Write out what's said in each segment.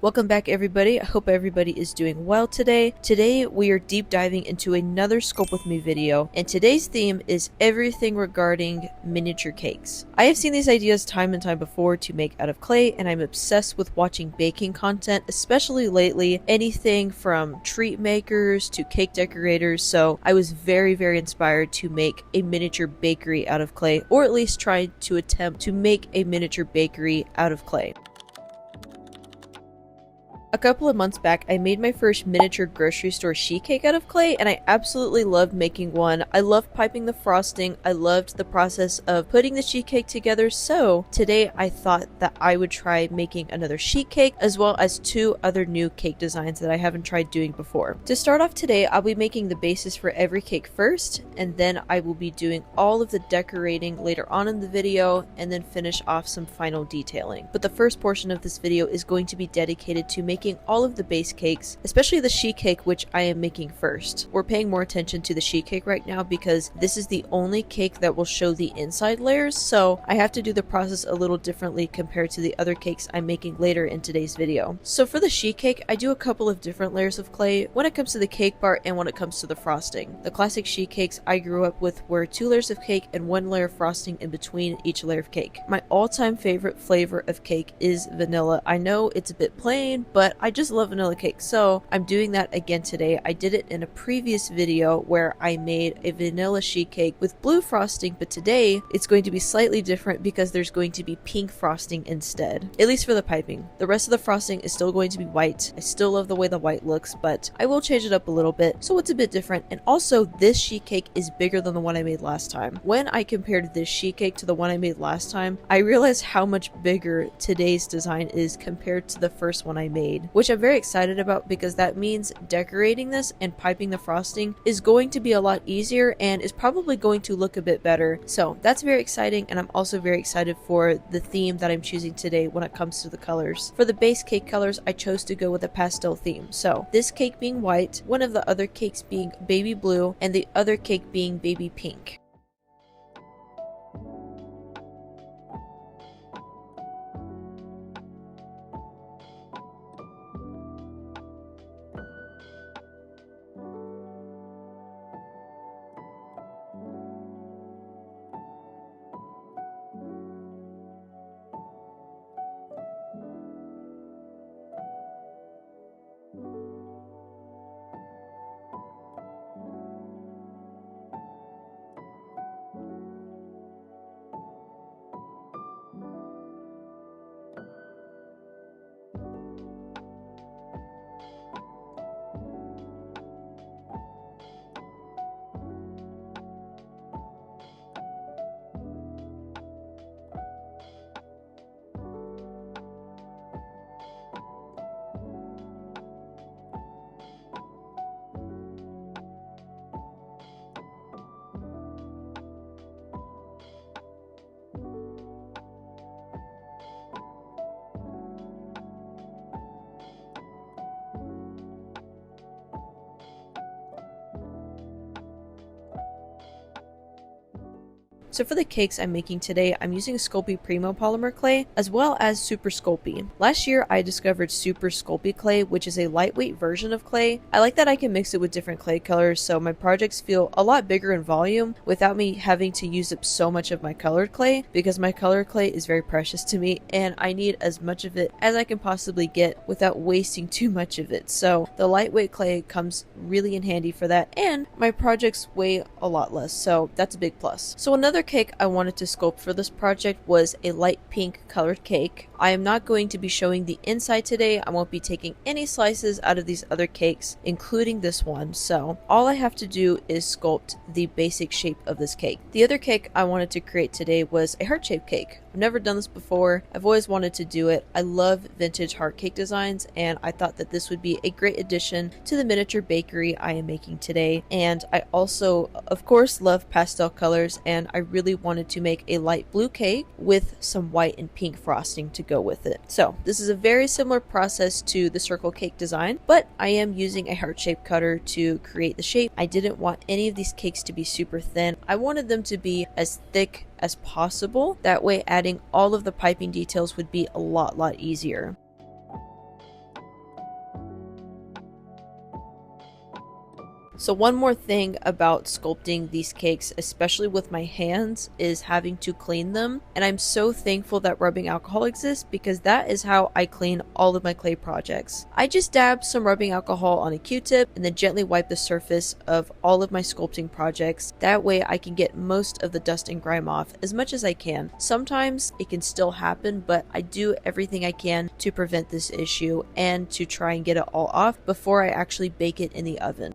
Welcome back everybody. I hope everybody is doing well today. Today we are deep diving into another Sculpt with Me video, and today's theme is everything regarding miniature cakes. I have seen these ideas time and time before to make out of clay, and I'm obsessed with watching baking content, especially lately, anything from treat makers to cake decorators, so I was very inspired to make a miniature bakery out of clay, or at least try to attempt to make a miniature bakery out of clay. A couple of months back, I made my first miniature grocery store sheet cake out of clay, and I absolutely loved making one. I loved piping the frosting. I loved the process of putting the sheet cake together, so today I thought that I would try making another sheet cake, as well as two other new cake designs that I haven't tried doing before. To start off today, I'll be making the bases for every cake first, and then I will be doing all of the decorating later on in the video, and then finish off some final detailing. But the first portion of this video is going to be dedicated to making all of the base cakes, especially the sheet cake, which I am making first. We're paying more attention to the sheet cake right now because this is the only cake that will show the inside layers, so I have to do the process a little differently compared to the other cakes I'm making later in today's video. So for the sheet cake, I do a couple of different layers of clay when it comes to the cake part and when it comes to the frosting. The classic sheet cakes I grew up with were 2 layers of cake and 1 layer of frosting in between each layer of cake. My all-time favorite flavor of cake is vanilla. I know it's a bit plain, but I just love vanilla cake, so I'm doing that again today. I did it in a previous video where I made a vanilla sheet cake with blue frosting, but today it's going to be slightly different because there's going to be pink frosting instead, at least for the piping. The rest of the frosting is still going to be white. I still love the way the white looks, but I will change it up a little bit so it's a bit different. And also, this sheet cake is bigger than the one I made last time. When I compared this sheet cake to the one I made last time, I realized how much bigger today's design is compared to the first one I made, which I'm very excited about because that means decorating this and piping the frosting is going to be a lot easier and is probably going to look a bit better. So that's very exciting, and I'm also very excited for the theme that I'm choosing today when it comes to the colors. For the base cake colors, I chose to go with a pastel theme. So this cake being white, one of the other cakes being baby blue, and the other cake being baby pink. So for the cakes I'm making today, I'm using Sculpting Primo polymer clay as well as Super Sculpey. Last year I discovered Super Sculpey clay, which is a lightweight version of clay. I like that I can mix it with different clay colors, so my projects feel a lot bigger in volume without me having to use up so much of my colored clay, because my colored clay is very precious to me and I need as much of it as I can possibly get without wasting too much of it. So the lightweight clay comes really in handy for that, and my projects weigh a lot less, so that's a big plus. So another cake I wanted to sculpt for this project was a light pink colored cake. I am not going to be showing the inside today. I won't be taking any slices out of these other cakes, including this one, so all I have to do is sculpt the basic shape of this cake. The other cake I wanted to create today was a heart-shaped cake. I've never done this before. I've always wanted to do it. I love vintage heart cake designs, and I thought that this would be a great addition to the miniature bakery I am making today. And I also, of course, love pastel colors, and I really wanted to make a light blue cake with some white and pink frosting to go with it. So this is a very similar process to the circle cake design, but I am using a heart-shaped cutter to create the shape. I didn't want any of these cakes to be super thin. I wanted them to be as thick as possible. That way adding all of the piping details would be a lot easier. So one more thing about sculpting these cakes, especially with my hands, is having to clean them. And I'm so thankful that rubbing alcohol exists because that is how I clean all of my clay projects. I just dab some rubbing alcohol on a Q-tip and then gently wipe the surface of all of my sculpting projects. That way I can get most of the dust and grime off as much as I can. Sometimes it can still happen, but I do everything I can to prevent this issue and to try and get it all off before I actually bake it in the oven.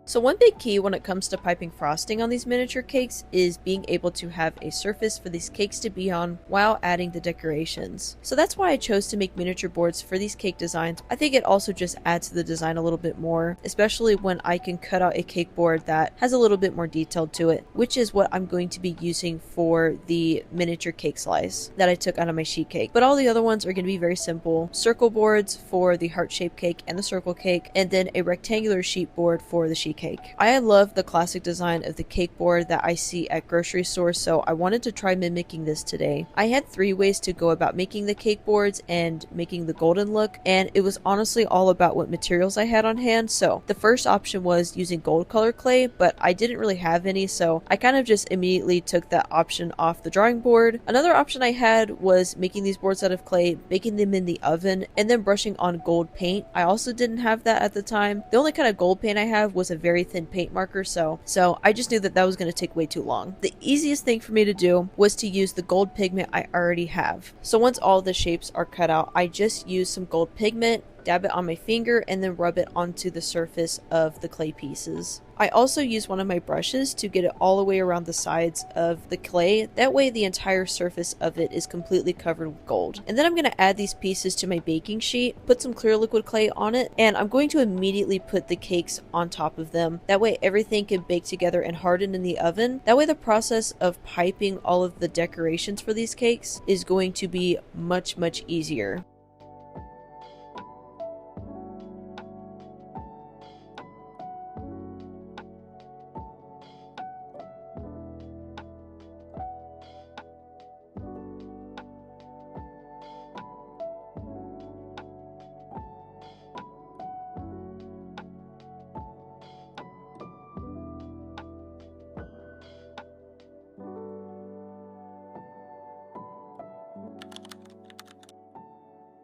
So one big key when it comes to piping frosting on these miniature cakes is being able to have a surface for these cakes to be on while adding the decorations. So that's why I chose to make miniature boards for these cake designs. I think it also just adds to the design a little bit more, especially when I can cut out a cake board that has a little bit more detail to it, which is what I'm going to be using for the miniature cake slice that I took out of my sheet cake. But all the other ones are going to be very simple. Circle boards for the heart-shaped cake and the circle cake, and then a rectangular sheet board for the sheet cake. I love the classic design of the cake board that I see at grocery stores, so I wanted to try mimicking this today. I had 3 ways to go about making the cake boards and making the golden look, and it was honestly all about what materials I had on hand. So the first option was using gold color clay, but I didn't really have any, so I kind of just immediately took that option off the drawing board. Another option I had was making these boards out of clay, baking them in the oven, and then brushing on gold paint. I also didn't have that at the time. The only kind of gold paint I have was a very thin paint marker, so I just knew that was going to take way too long. The easiest thing for me to do was to use the gold pigment I already have. So once all the shapes are cut out, I just use some gold pigment, dab it on my finger, and then rub it onto the surface of the clay pieces. I also use one of my brushes to get it all the way around the sides of the clay. That way the entire surface of it is completely covered with gold. And then I'm going to add these pieces to my baking sheet, put some clear liquid clay on it, and I'm going to immediately put the cakes on top of them. That way everything can bake together and harden in the oven. That way the process of piping all of the decorations for these cakes is going to be much easier.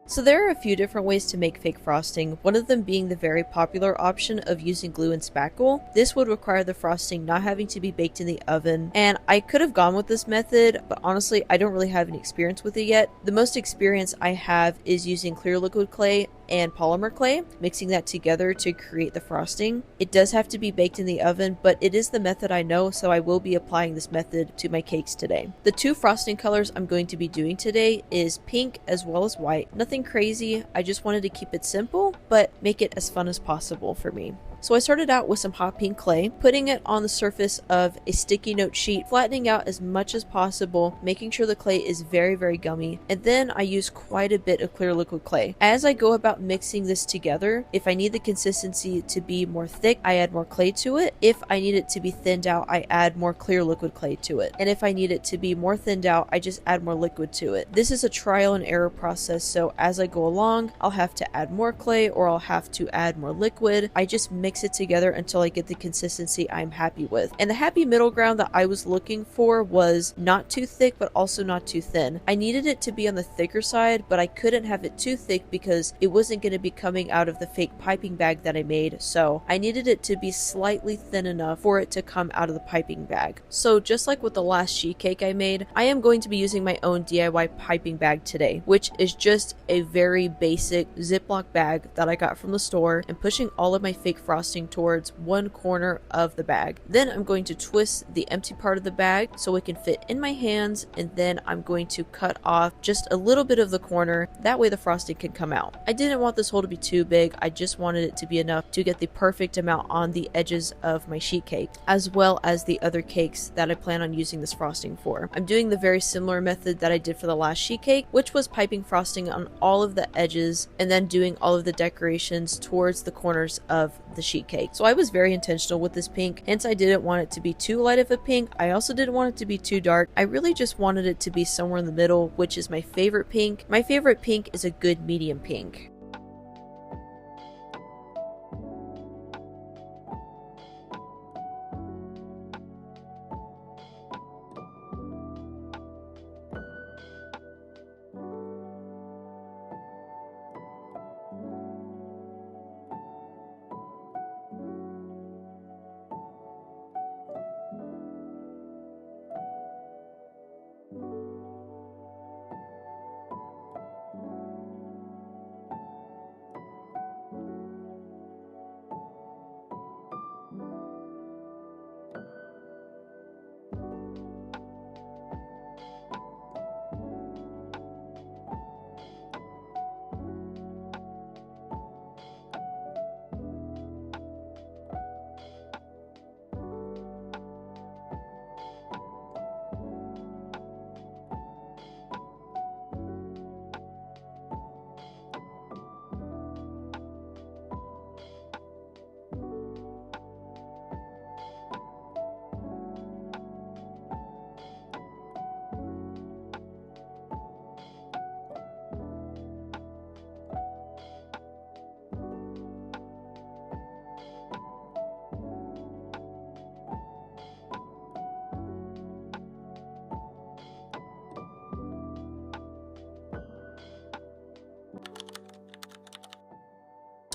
So there are a few different ways to make fake frosting, one of them being the very popular option of using glue and spackle. This would require the frosting not having to be baked in the oven, and I could have gone with this method, but honestly I don't really have any experience with it yet. The most experience I have is using clear liquid clay and polymer clay, mixing that together to create the frosting. It does have to be baked in the oven, but it is the method I know, so I will be applying this method to my cakes today. The 2 frosting colors I'm going to be doing today is pink as well as white. Nothing crazy, I just wanted to keep it simple, but make it as fun as possible for me. So I started out with some hot pink clay, putting it on the surface of a sticky note sheet, flattening out as much as possible, making sure the clay is very gummy, and then I use quite a bit of clear liquid clay. As I go about mixing this together, if I need the consistency to be more thick, I add more clay to it. If I need it to be thinned out, I add more clear liquid clay to it. And if I need it to be more thinned out, I just add more liquid to it. This is a trial and error process, so as I go along, I'll have to add more clay or I'll have to add more liquid. I just mix it together until I get the consistency I'm happy with. And the happy middle ground that I was looking for was not too thick but also not too thin. I needed it to be on the thicker side, but I couldn't have it too thick because it wasn't going to be coming out of the fake piping bag that I made, so I needed it to be slightly thin enough for it to come out of the piping bag. So just like with the last sheet cake I made, I am going to be using my own DIY piping bag today, which is just a very basic Ziploc bag that I got from the store, and pushing all of my fake frosting towards one corner of the bag. Then I'm going to twist the empty part of the bag so it can fit in my hands, and then I'm going to cut off just a little bit of the corner. That way the frosting can come out. I didn't want this hole to be too big, I just wanted it to be enough to get the perfect amount on the edges of my sheet cake, as well as the other cakes that I plan on using this frosting for. I'm doing the very similar method that I did for the last sheet cake, which was piping frosting on all of the edges and then doing all of the decorations towards the corners of the sheet cake. So I was very intentional with this pink, hence I didn't want it to be too light of a pink. I also didn't want it to be too dark. I really just wanted it to be somewhere in the middle, which is my favorite pink. My favorite pink is a good medium pink.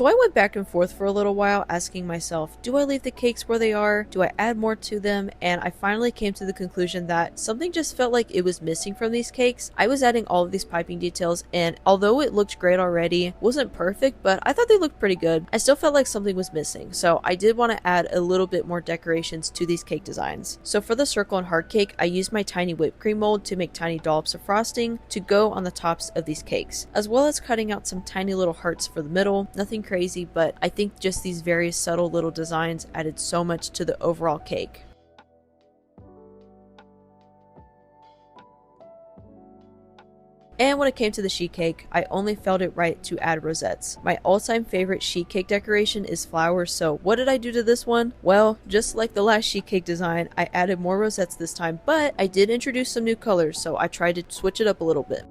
So I went back and forth for a little while, asking myself, do I leave the cakes where they are? Do I add more to them? And I finally came to the conclusion that something just felt like it was missing from these cakes. I was adding all of these piping details, and although it looked great already, wasn't perfect, but I thought they looked pretty good. I still felt like something was missing, so I did want to add a little bit more decorations to these cake designs. So for the circle and heart cake, I used my tiny whipped cream mold to make tiny dollops of frosting to go on the tops of these cakes, as well as cutting out some tiny little hearts for the middle. Nothing crazy, but I think just these very subtle little designs added so much to the overall cake. And when it came to the sheet cake, I only felt it right to add rosettes. My all-time favorite sheet cake decoration is flowers, so what did I do to this one? Well, just like the last sheet cake design, I added more rosettes this time, but I did introduce some new colors, so I tried to switch it up a little bit.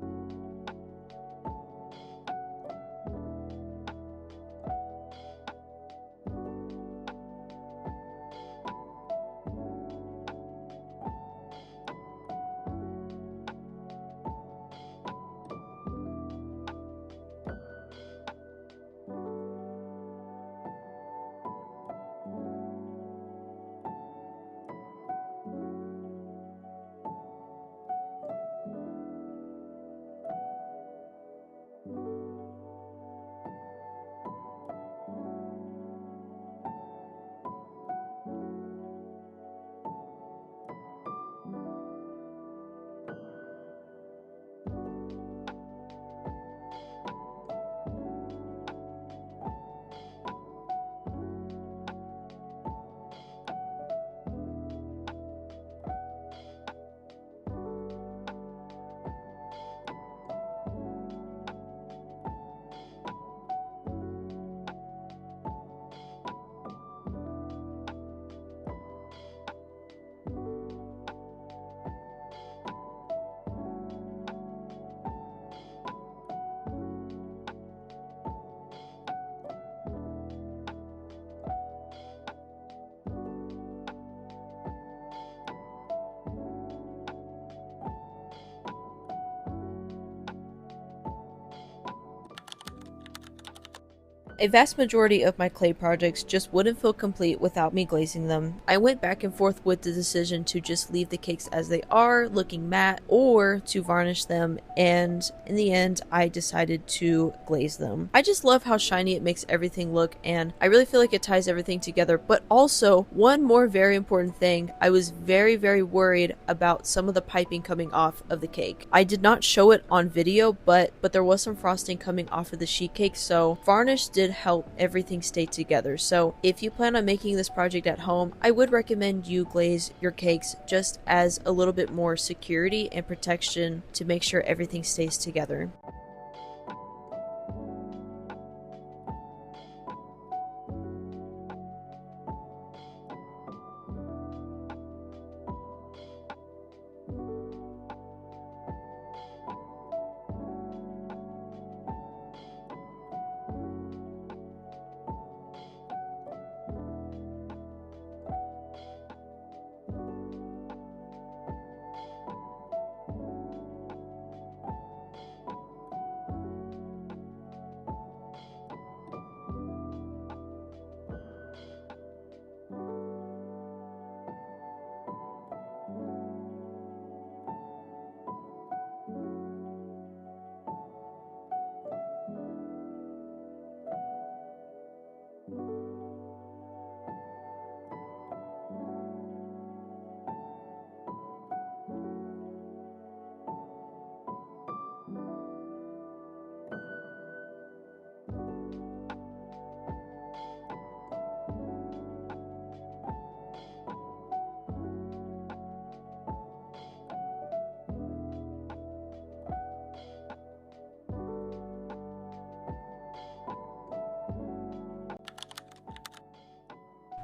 A vast majority of my clay projects just wouldn't feel complete without me glazing them. I went back and forth with the decision to just leave the cakes as they are, looking matte, or to varnish them, and in the end, I decided to glaze them. I just love how shiny it makes everything look, and I really feel like it ties everything together. But also, one more very important thing, I was very worried about some of the piping coming off of the cake. I did not show it on video, but there was some frosting coming off of the sheet cake, so varnish did help everything stay together. So if you plan on making this project at home, I would recommend you glaze your cakes just as a little bit more security and protection to make sure everything stays together.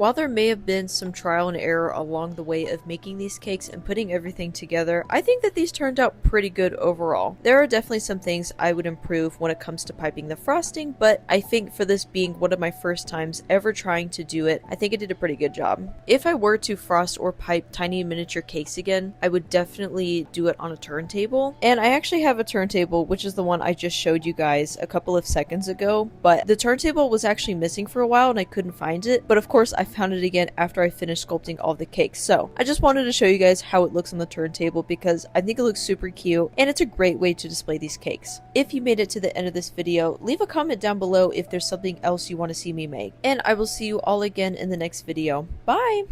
While there may have been some trial and error along the way of making these cakes and putting everything together, I think that these turned out pretty good overall. There are definitely some things I would improve when it comes to piping the frosting, but I think for this being one of my first times ever trying to do it, I think I did a pretty good job. If I were to frost or pipe tiny miniature cakes again, I would definitely do it on a turntable. And I actually have a turntable, which is the one I just showed you guys a couple of seconds ago, but the turntable was actually missing for a while and I couldn't find it. But of course, I found it again after I finished sculpting all the cakes. So I just wanted to show you guys how it looks on the turntable because I think it looks super cute and it's a great way to display these cakes. If you made it to the end of this video, leave a comment down below if there's something else you want to see me make. And I will see you all again in the next video. Bye!